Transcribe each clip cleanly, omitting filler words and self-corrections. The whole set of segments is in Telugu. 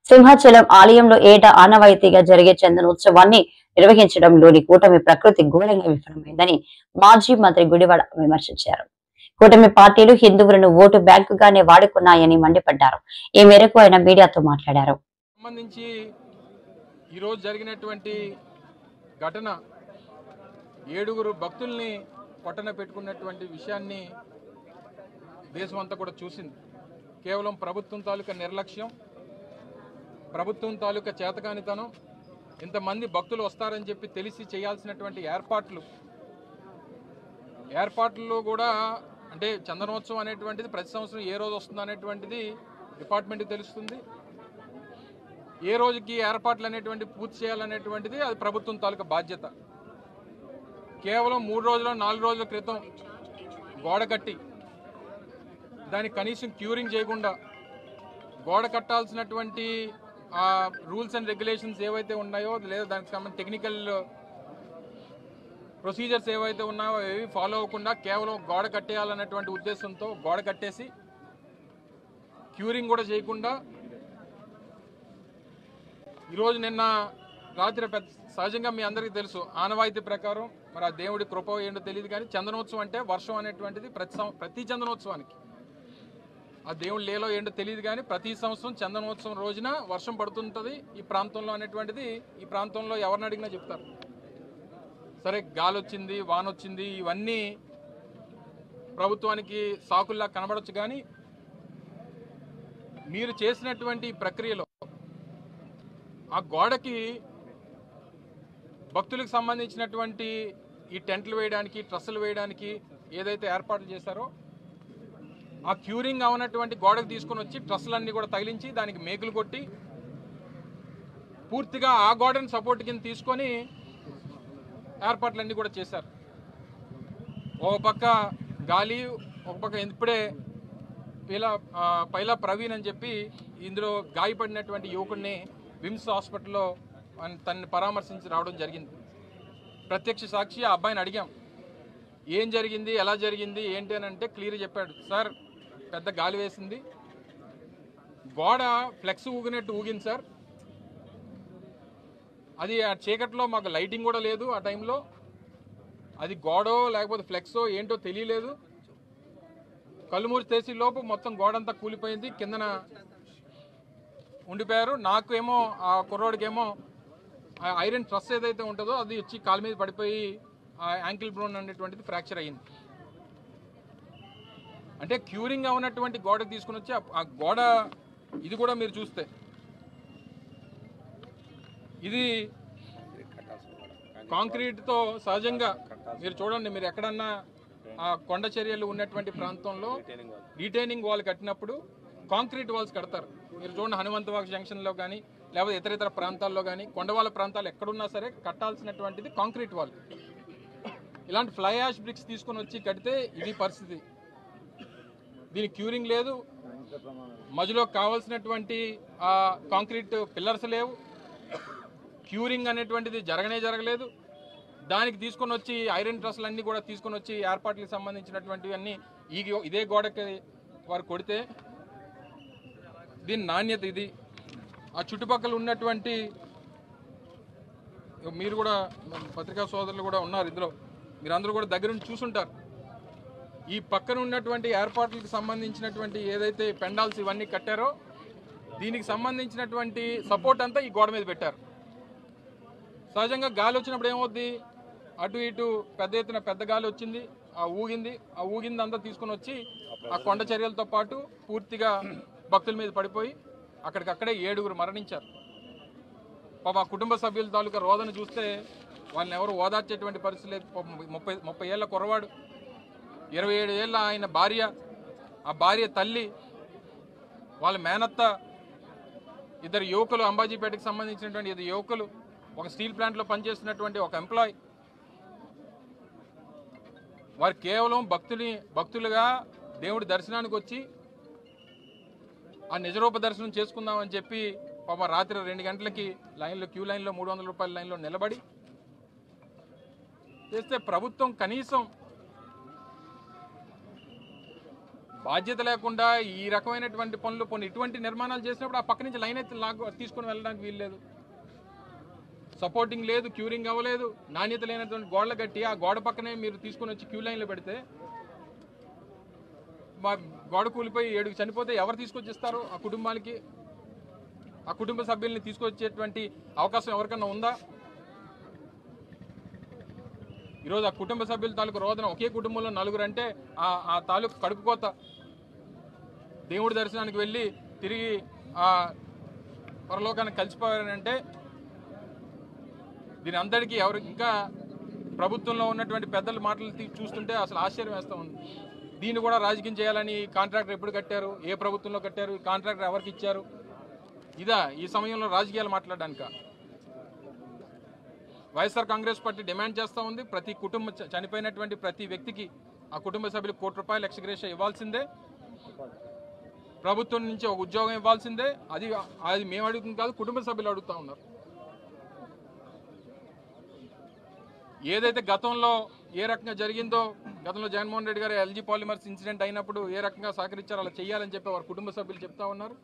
సింహాచలం ఆలయంలో ఏటా ఆనవాయితీగా జరిగే చందనోత్సవాన్ని నిర్వహించడంలోని కూటమి ప్రకృతి ఘోరంగా విఫలమైందని మాజీ మంత్రి గుడివాడ విమర్శించారు. కూటమి పార్టీలు హిందువులను ఓటు బ్యాంకుగానే వాడుకున్నాయని మండిపడ్డారు. ఈ మేరకు ఆయన మీడియాతో మాట్లాడారు. ఈరోజు జరిగినటువంటి ఘటన 7 భక్తుల్ని పట్టణ పెట్టుకున్నటువంటి విషయాన్ని దేశం అంతా కూడా చూసింది. కేవలం ప్రభుత్వం తాలూకా నిర్లక్ష్యం, ప్రభుత్వం తాలూకా చేతకానితనం, ఇంతమంది భక్తులు వస్తారని చెప్పి తెలిసి చేయాల్సినటువంటి ఏర్పాట్లు కూడా అంటే చందనోత్సవం అనేటువంటిది ప్రతి సంవత్సరం ఏ రోజు వస్తుంది అనేటువంటిది డిపార్ట్మెంట్కి తెలుస్తుంది. ఏ రోజుకి ఏర్పాట్లు అనేటువంటి పూర్తి చేయాలనేటువంటిది అది ప్రభుత్వం తాలూకా బాధ్యత. కేవలం 3 రోజులు 4 రోజుల క్రితం గోడ కట్టి దానికి కనీసం క్యూరింగ్ చేయకుండా గోడ కట్టాల్సినటువంటి రూల్స్ అండ్ రెగ్యులేషన్స్ ఏవైతే ఉన్నాయో లేదా దానికి సంబంధించిన టెక్నికల్ ప్రొసీజర్స్ ఏవైతే ఉన్నాయో అవి ఫాలో అవ్వకుండా కేవలం గోడ కట్టేయాలనేటువంటి ఉద్దేశంతో గోడ కట్టేసి క్యూరింగ్ కూడా చేయకుండా ఈరోజు నిన్న రాత్రి సహజంగా మీ అందరికీ తెలుసు ఆనవాయితీ ప్రకారం మరి ఆ దేవుడి కృప ఏంటో తెలియదు, కానీ చందనోత్సవం అంటే వర్షం అనేటువంటిది ప్రతి చందనోత్సవానికి ఆ దేవుడి లేలో ఏంటో తెలియదు, కానీ ప్రతి సంవత్సరం చందనోత్సవం రోజున వర్షం పడుతుంటుంది ఈ ప్రాంతంలో అనేటువంటిది ఈ ప్రాంతంలో ఎవరిని అడిగినా చెప్తారు. సరే గాలి వచ్చింది, వాన వచ్చింది, ఇవన్నీ ప్రభుత్వానికి సాకుల్లా కనబడవచ్చు, కానీ మీరు చేసినటువంటి ప్రక్రియలో ఆ గోడకి భక్తులకు సంబంధించినటువంటి ఈ టెంట్లు వేయడానికి, ట్రస్సులు వేయడానికి ఏదైతే ఏర్పాట్లు చేశారో ఆ క్యూరింగ్ అవనటువంటి గోడకు తీసుకొని వచ్చి ట్రస్సులన్నీ కూడా తగిలించి దానికి మేకులు కొట్టి పూర్తిగా ఆ గోడని సపోర్ట్ కింద తీసుకొని ఏర్పాట్లన్నీ కూడా చేశారు. ఒక పక్క గాలి, ఒక పక్క ఇప్పుడే పైలా ప్రవీణ్ అని చెప్పి ఇందులో గాయపడినటువంటి యువకుడిని విమ్స్ హాస్పిటల్లో తనని పరామర్శించి రావడం జరిగింది. ప్రత్యక్ష సాక్షి ఆ అబ్బాయిని అడిగాం, ఏం జరిగింది, ఎలా జరిగింది ఏంటి అని అంటే క్లియర్ చెప్పాడు. సార్ పెద్ద గాలి వేసింది, గోడ ఫ్లెక్స్ ఊగినట్టు ఊగింది సార్, అది ఆ చీకట్లో మాకు లైటింగ్ కూడా లేదు, ఆ టైంలో అది గోడో లేకపోతే ఫ్లెక్సో ఏంటో తెలియలేదు, కళ్ళు మూసి తెసి లోపు మొత్తం గోడంతా కూలిపోయింది, కిందన ఉండిపోయారు. నాకేమో ఆ కుర్రోడికేమో ఐరన్ ట్రస్ ఏదైతే ఉంటుందో అది వచ్చి కాలు మీద పడిపోయి ఆ యాంకిల్ బ్రోన్ అనేటువంటిది ఫ్రాక్చర్ అయ్యింది. అంటే క్యూరింగ్ అవునటువంటి గోడకు తీసుకుని వచ్చి ఆ గోడ ఇది కూడా మీరు చూస్తే ఇది కాంక్రీట్తో సహజంగా మీరు చూడండి, మీరు ఎక్కడన్నా ఆ కొండ చర్యలు ఉన్నటువంటి ప్రాంతంలో రిటైనింగ్ వాల్ కట్టినప్పుడు కాంక్రీట్ వాల్స్ కడతారు. మీరు చూడండి హనుమంతవాక్ జంక్షన్లో కానీ లేకపోతే ఇతర ప్రాంతాల్లో కానీ కొండవాళ్ళ ప్రాంతాలు ఎక్కడున్నా సరే కట్టాల్సినటువంటిది కాంక్రీట్ వాల్. ఇలాంటి ఫ్లై యాష్ బ్రిక్స్ తీసుకొని వచ్చి కడితే ఇది పరిస్థితి. దీనికి క్యూరింగ్ లేదు, మధ్యలో కావాల్సినటువంటి కాంక్రీట్ పిల్లర్స్ లేవు, క్యూరింగ్ అనేటువంటిది జరగలేదు. దానికి తీసుకొని వచ్చి ఐరన్ ట్రస్లు అన్నీ కూడా తీసుకొని వచ్చి ఏర్పాట్లకు సంబంధించినటువంటివి అన్నీ ఇదే గోడకి వారు కొడితే దీని నాణ్యత ఇది. ఆ చుట్టుపక్కల ఉన్నటువంటి మీరు కూడా పత్రికా సోదరులు కూడా ఉన్నారు ఇందులో, మీరందరూ కూడా దగ్గర నుంచి చూసుంటారు. ఈ పక్కన ఉన్నటువంటి ఏర్పాట్లకు సంబంధించినటువంటి ఏదైతే పెండాల్స్ ఇవన్నీ కట్టారో దీనికి సంబంధించినటువంటి సపోర్ట్ అంతా ఈ గోడ మీద పెట్టారు. సహజంగా గాలి వచ్చినప్పుడు ఏమవుద్ది, అటు ఇటు పెద్ద గాలి వచ్చింది, ఆ ఊగింది అంతా తీసుకొని వచ్చి ఆ కొండ చర్యలతో పాటు పూర్తిగా భక్తుల మీద పడిపోయి అక్కడికక్కడే 7 మరణించారు. పాప ఆ కుటుంబ సభ్యుల తాలూకా రోదన చూస్తే వాళ్ళని ఎవరు ఓదార్చేటువంటి పరిస్థితి లేదు. 30 ఏళ్ల కుర్రవాడు, 27 ఏళ్ళ ఆయన భార్య, ఆ భార్య తల్లి, వాళ్ళ మేనత్త, 2 యువకులు, అంబాజీపేటకి సంబంధించినటువంటి 2 యువకులు, ఒక స్టీల్ ప్లాంట్లో పనిచేస్తున్నటువంటి ఒక ఎంప్లాయ్. వారు కేవలం భక్తులుగా దేవుడి దర్శనానికి వచ్చి ఆ నిజరూప దర్శనం చేసుకుందామని చెప్పి పాప రాత్రి 2 గంటలకి క్యూ లైన్లో 300 రూపాయల లైన్లో నిలబడి చేస్తే ప్రభుత్వం కనీసం బాధ్యత లేకుండా ఈ రకమైనటువంటి పనులు ఇటువంటి నిర్మాణాలు చేసినప్పుడు ఆ పక్క నుంచి లైన్ అయితే తీసుకొని వెళ్ళడానికి వీల్లేదు. సపోర్టింగ్ లేదు, క్యూరింగ్ అవ్వలేదు, నాణ్యత లేనటువంటి గోడలు కట్టి ఆ గోడ పక్కనే మీరు తీసుకొని వచ్చి క్యూ లైన్లో పెడితే మా గోడ కూలిపోయి 7 చనిపోతే ఎవరు తీసుకొచ్చిస్తారు ఆ కుటుంబానికి? ఆ కుటుంబ సభ్యుల్ని తీసుకొచ్చేటువంటి అవకాశం ఎవరికన్నా ఉందా? ఈరోజు ఆ కుటుంబ సభ్యుల తాలూకు రోదన, ఒకే కుటుంబంలో 4 అంటే ఆ తాలూకు కడుపుకోత. దేవుడి దర్శనానికి వెళ్ళి తిరిగి ఆ పరలోకానికి కలిసిపోయారంటే దీని అందరికీ ఎవరు ఇంకా ప్రభుత్వంలో ఉన్నటువంటి పెద్దల మాటలు చూస్తుంటే అసలు ఆశ్చర్యం వేస్తూ ఉంది. దీన్ని కూడా రాజకీయం చేయాలని కాంట్రాక్టర్ ఎప్పుడు కట్టారు? ఏ ప్రభుత్వంలో కట్టారు? ఈ కాంట్రాక్టర్ ఎవరికి ఇచ్చారు? ఇదా ఈ సమయంలో రాజకీయాలు మాట్లాడడానిక? వైఎస్ఆర్ కాంగ్రెస్ పార్టీ డిమాండ్ చేస్తూ ఉంది, ప్రతి కుటుంబం చనిపోయినటువంటి ప్రతి వ్యక్తికి ఆ కుటుంబ సభ్యులకు ₹1 కోటి ఎక్స్గ్రేషియా ఇవ్వాల్సిందే, ప్రభుత్వం నుంచి ఒక ఉద్యోగం ఇవ్వాల్సిందే. అది మేము అడుగుతుంది కాదు, కుటుంబ సభ్యులు అడుగుతూ ఉన్నారు. ఏదైతే గతంలో ఏ రకంగా జరిగిందో, గతంలో జగన్మోహన్ రెడ్డి గారు ఎల్జీ పాలిమర్స్ ఇన్సిడెంట్ అయినప్పుడు ఏ రకంగా సహకరించారో అలా చేయాలని చెప్పి వారి కుటుంబ సభ్యులు చెప్తా ఉన్నారు.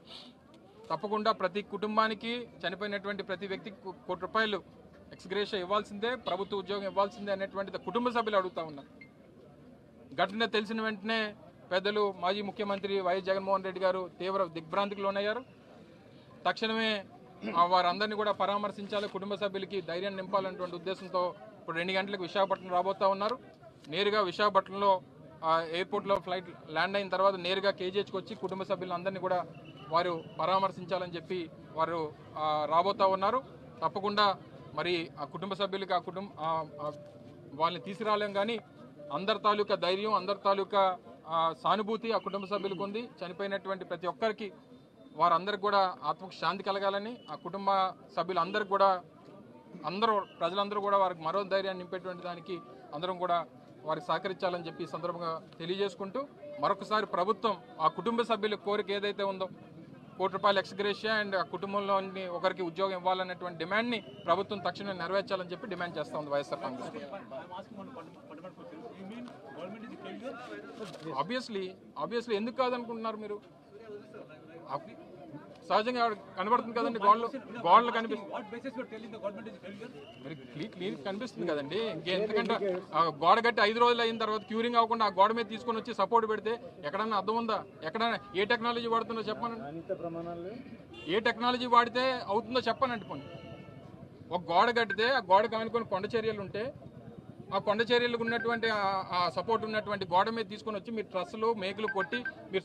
తప్పకుండా ప్రతి కుటుంబానికి చనిపోయినటువంటి ప్రతి వ్యక్తికి ₹1 కోటి ఎక్స్గ్రేషియా ఇవ్వాల్సిందే, ప్రభుత్వ ఉద్యోగం ఇవ్వాల్సిందే అనేటువంటిది కుటుంబ సభ్యులు అడుగుతూ ఉన్నారు. ఘటన తెలిసిన వెంటనే పెద్దలు మాజీ ముఖ్యమంత్రి వైఎస్ జగన్మోహన్ రెడ్డి గారు తీవ్ర దిగ్భ్రాంతికి లోనయ్యారు. తక్షణమే వారందరినీ కూడా పరామర్శించాలి, కుటుంబ సభ్యులకి ధైర్యం నింపాలనేటువంటి ఉద్దేశంతో ఇప్పుడు 2 గంటలకు విశాఖపట్నం రాబోతూ ఉన్నారు. నేరుగా విశాఖపట్నంలో ఎయిర్పోర్ట్లో ఫ్లైట్ ల్యాండ్ అయిన తర్వాత నేరుగా కేజీహెచ్కి వచ్చి కుటుంబ సభ్యులందరినీ కూడా వారు పరామర్శించాలని చెప్పి వారు రాబోతూ ఉన్నారు. తప్పకుండా మరి ఆ కుటుంబ సభ్యులకి వాళ్ళని తీసుకురాలేం, కానీ అందరి తాలూకా ధైర్యం, అందరి తాలూకా సానుభూతి ఆ కుటుంబ సభ్యులకు ఉంది. చనిపోయినటువంటి ప్రతి ఒక్కరికి వారందరికి కూడా ఆత్మకు శాంతి కలగాలని, ఆ కుటుంబ సభ్యులందరికీ కూడా ప్రజలందరూ కూడా వారికి మరో ధైర్యాన్ని నింపేటువంటి దానికి అందరం కూడా వారికి సహకరించాలని చెప్పి సందర్భంగా తెలియజేసుకుంటూ, మరొకసారి ప్రభుత్వం ఆ కుటుంబ సభ్యుల కోరిక ఏదైతే ఉందో ₹1 కోటి ఎక్స్గ్రేషియా అండ్ ఆ కుటుంబంలోని ఒకరికి ఉద్యోగం ఇవ్వాలనేటువంటి డిమాండ్ని ప్రభుత్వం తక్షణమే నెరవేర్చాలని చెప్పి డిమాండ్ చేస్తూ ఉంది వైఎస్ఆర్ కాంగ్రెస్. ఆబ్వియస్లీ ఎందుకు కాదనుకుంటున్నారు మీరు? సహజంగా కనబడుతుంది కదండి, గోడలు కనిపిస్తుంది కదండి. ఇంకెందుకంటే గోడ కట్టి 5 రోజులు అయిన తర్వాత క్యూరింగ్ అవ్వకుండా ఆ గోడ మీద తీసుకొని వచ్చి సపోర్ట్ పెడితే ఎక్కడన్నా అర్థం ఉందా? ఎక్కడైనా ఏ టెక్నాలజీ వాడుతుందో చెప్పానండి. ఏ టెక్నాలజీ వాడితే అవుతుందో చెప్పానండి. పోనీ ఒక గోడ కట్టితే ఆ గోడకు ఆనుకొని కొండ చర్యలు ఉంటే ఆ కొండ చర్యలకు ఉన్నటువంటి ఆ సపోర్ట్ ఉన్నటువంటి గోడ మీద తీసుకొని వచ్చి మీరు ట్రస్సులు మేకులు కొట్టి మీరు